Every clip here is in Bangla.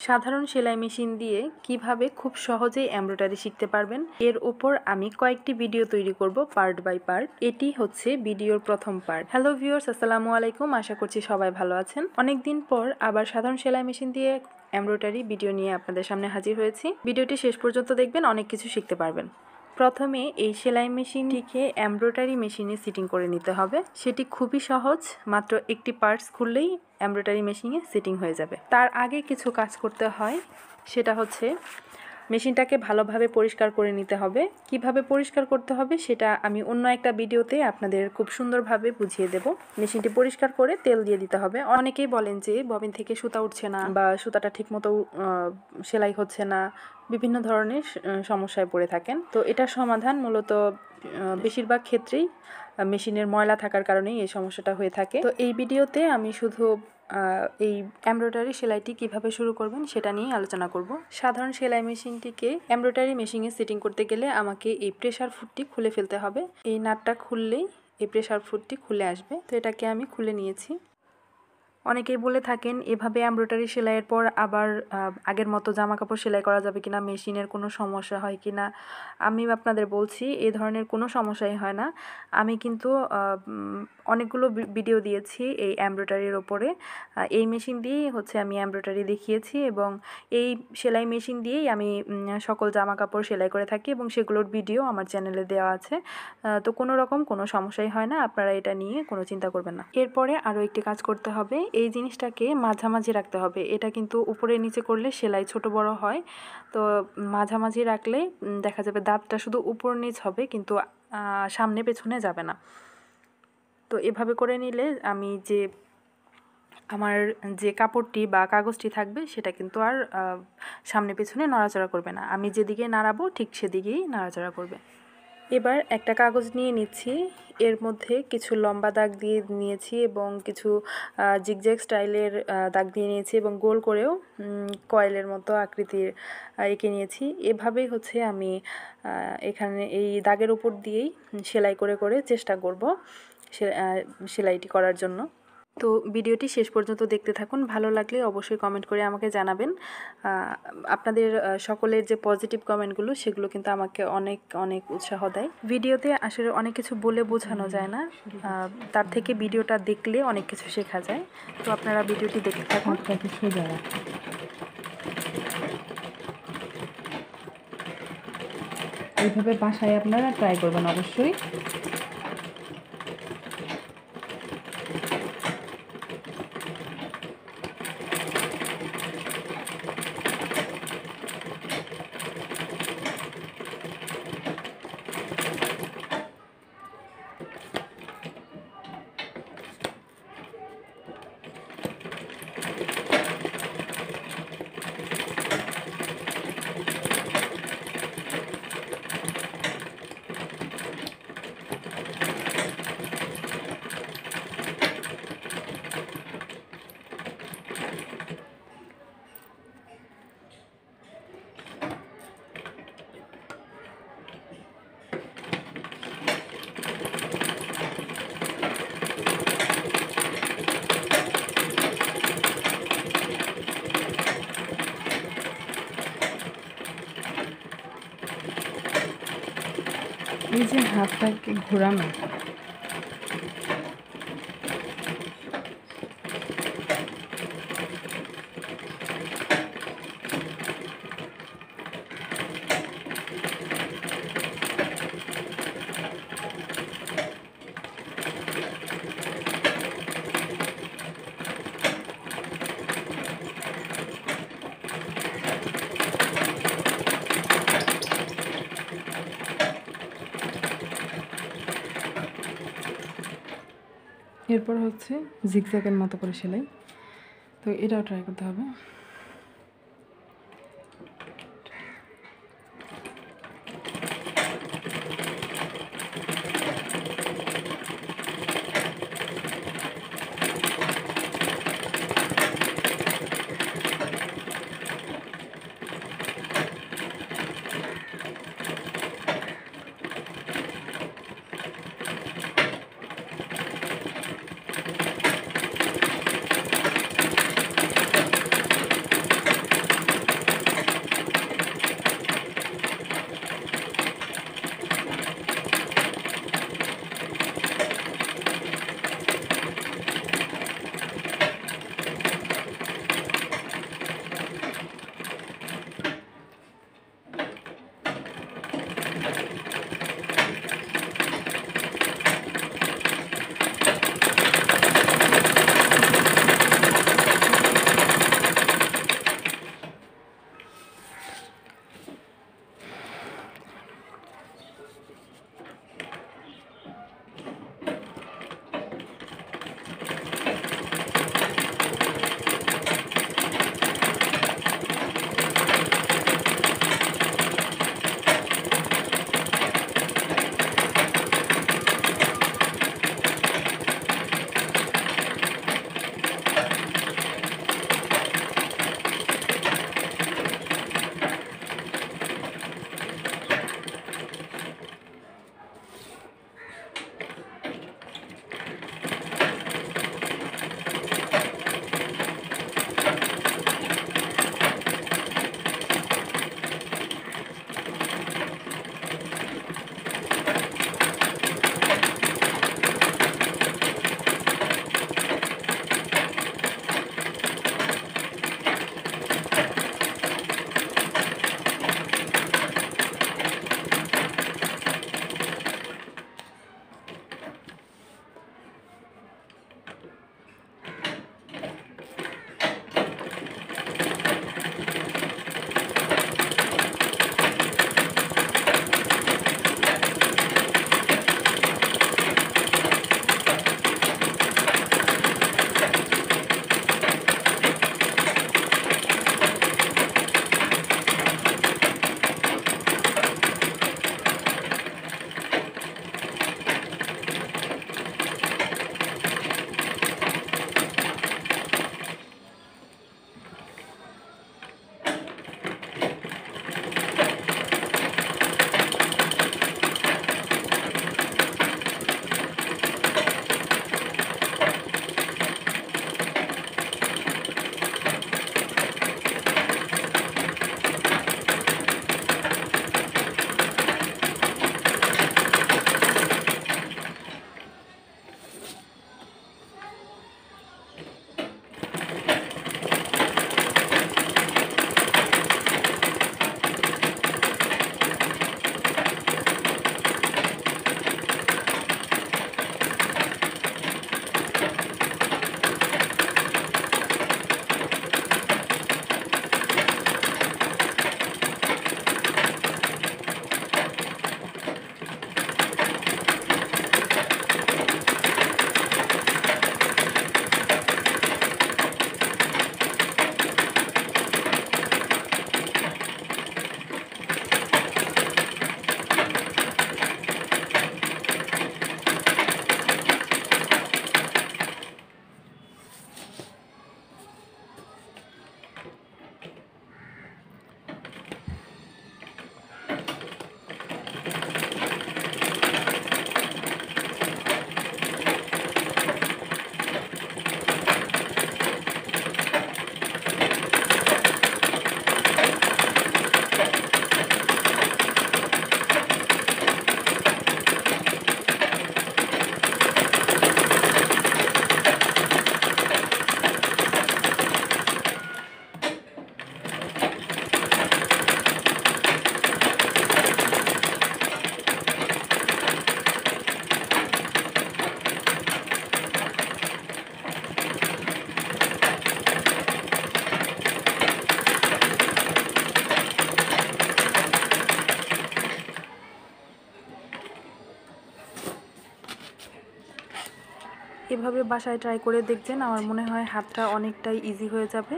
সাধারণ সেলাই মেশিন দিয়ে কিভাবে খুব সহজেই এমব্রয়ডারি শিখতে পারবেন এর উপর আমি কয়েকটি ভিডিও তৈরি করব পার্ট বাই পার্ট। এটি হচ্ছে ভিডিওর প্রথম পার্ট। হ্যালো ভিউয়ার্স, আসসালামু আলাইকুম। আশা করছি সবাই ভালো আছেন। অনেকদিন পর আবার সাধারণ সেলাই মেশিন দিয়ে এমব্রয়ডারি ভিডিও নিয়ে আপনাদের সামনে হাজির হয়েছি। ভিডিওটি শেষ পর্যন্ত দেখবেন, অনেক কিছু শিখতে পারবেন। প্রথমে এই সেলাই মেশিনটিকে এমব্রয়ডারি মেশিনে সিটিং করে নিতে হবে। সেটি খুবই সহজ, মাত্র একটি পার্টস খুললেই এমব্রয়ডারি মেশিনে সিটিং হয়ে যাবে। তার আগে কিছু কাজ করতে হয়, সেটা হচ্ছে মেশিনটাকে ভালোভাবে পরিষ্কার করে নিতে হবে। কিভাবে পরিষ্কার করতে হবে সেটা আমি অন্য একটা ভিডিওতে আপনাদের খুব সুন্দরভাবে বুঝিয়ে দেব। মেশিনটি পরিষ্কার করে তেল দিয়ে দিতে হবে। অনেকেই বলেন যে ববিন থেকে সুতা উঠছে না বা সুতাটা ঠিকমতো সেলাই হচ্ছে না, বিভিন্ন ধরনের সমস্যায় পড়ে থাকেন। তো এটার সমাধান মূলত বেশিরভাগ ক্ষেত্রেই মেশিনের ময়লা থাকার কারণেই এই সমস্যাটা হয়ে থাকে। তো এই ভিডিওতে আমি শুধু এই এমব্রয়ডারি সেলাইটি কিভাবে শুরু করবেন সেটা নিয়ে আলোচনা করব। সাধারণ সেলাই মেশিনটিকে এমব্রয়ডারি মেশিনে সেটিং করতে গেলে আমাকে এই প্রেসার ফুটটি খুলে ফেলতে হবে। এই নাটটা খুললেই এই প্রেসার ফুটটি খুলে আসবে। তো এটাকে আমি খুলে নিয়েছি। অনেকেই বলে থাকেন এভাবে এমব্রয়ডারি সেলাইয়ের পর আবার আগের মতো জামা কাপড় সেলাই করা যাবে কিনা, মেশিনের কোনো সমস্যা হয় কিনা। আমি আপনাদের বলছি এই ধরনের কোনো সমস্যাই হয় না। আমি কিন্তু অনেকগুলো ভিডিও দিয়েছি এই এমব্রয়ডারির ওপরে। এই মেশিন দিয়েই হচ্ছে আমি এমব্রয়ডারি দেখিয়েছি এবং এই সেলাই মেশিন দিয়েই আমি সকল জামা কাপড় সেলাই করে থাকি এবং সেগুলোর ভিডিও আমার চ্যানেলে দেওয়া আছে। তো কোনো রকম কোনো সমস্যাই হয় না, আপনারা এটা নিয়ে কোনো চিন্তা করবেন না। এরপরে আরও একটি কাজ করতে হবে, এই জিনিসটাকে মাঝামাঝি রাখতে হবে। এটা কিন্তু উপরে নিচে করলে সেলাই ছোট বড় হয়। তো মাঝামাঝি রাখলে দেখা যাবে দাঁতটা শুধু উপর নিচ হবে, কিন্তু সামনে পেছনে যাবে না। তো এভাবে করে নিলে আমার যে কাপড়টি বা কাগজটি থাকবে সেটা কিন্তু আর সামনে পেছনে নড়াচড়া করবে না। আমি যেদিকে নাড়াবো ঠিক সেদিকেই নাড়াচড়া করবে। এবার একটা কাগজ নিয়ে নিচ্ছি, এর মধ্যে কিছু লম্বা দাগ দিয়ে নিয়েছি এবং কিছু জিগজ্যাগ স্টাইলের দাগ দিয়ে নিয়েছি এবং গোল করেও কয়েলের মতো আকৃতির এঁকে নিয়েছি। এভাবেই হচ্ছে আমি এখানে এই দাগের উপর দিয়েই সেলাই করে করে চেষ্টা করব সেলাইটি করার জন্য। তো ভিডিওটি শেষ পর্যন্ত দেখতে থাকুন। ভালো লাগলে অবশ্যই কমেন্ট করে আমাকে জানাবেন। আপনাদের সকলের যে পজিটিভ কমেন্টগুলো সেগুলো কিন্তু আমাকে অনেক অনেক উৎসাহ দেয়। ভিডিওতে আসলে অনেক কিছু বলে বোঝানো যায় না, তার থেকে ভিডিওটা দেখলে অনেক কিছু শেখা যায়। তো আপনারা ভিডিওটি দেখতে থাকুন। এইভাবে বাসায় আপনারা ট্রাই করবেন অবশ্যই। এই যে হাতটাকে ঘোরানো, এরপর হচ্ছে জিগজ্যাগের মতো করে সেলাই। তো এটাও ট্রাই করতে হবে। এভাবে বাসায় ট্রাই করে দেখছেন, আমার মনে হয় হাতটা অনেকটাই ইজি হয়ে যাবে।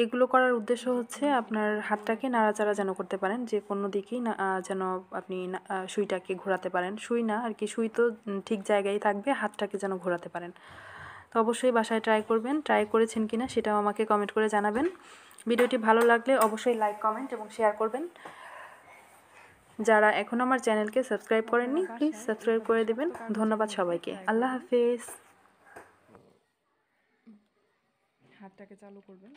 এগুলো করার উদ্দেশ্য হচ্ছে আপনার হাতটাকে নাড়াচাড়া যেন করতে পারেন, যে কোনো দিকেই না যেন আপনি সুইটাকে ঘোরাতে পারেন। সুই না আর কি, সুই তো ঠিক জায়গায় থাকবে, হাতটাকে যেন ঘোরাতে পারেন। তো অবশ্যই বাসায় ট্রাই করবেন। ট্রাই করেছেন কিনা সেটাও আমাকে কমেন্ট করে জানাবেন। ভিডিওটি ভালো লাগলে অবশ্যই লাইক, কমেন্ট এবং শেয়ার করবেন। যারা এখন আমার চ্যানেলকে সাবস্ক্রাইব করেননি, প্লিজ সাবস্ক্রাইব করে দেবেন। ধন্যবাদ সবাইকে। আল্লাহ হাফেজ। হাতটাকে চালু করবেন।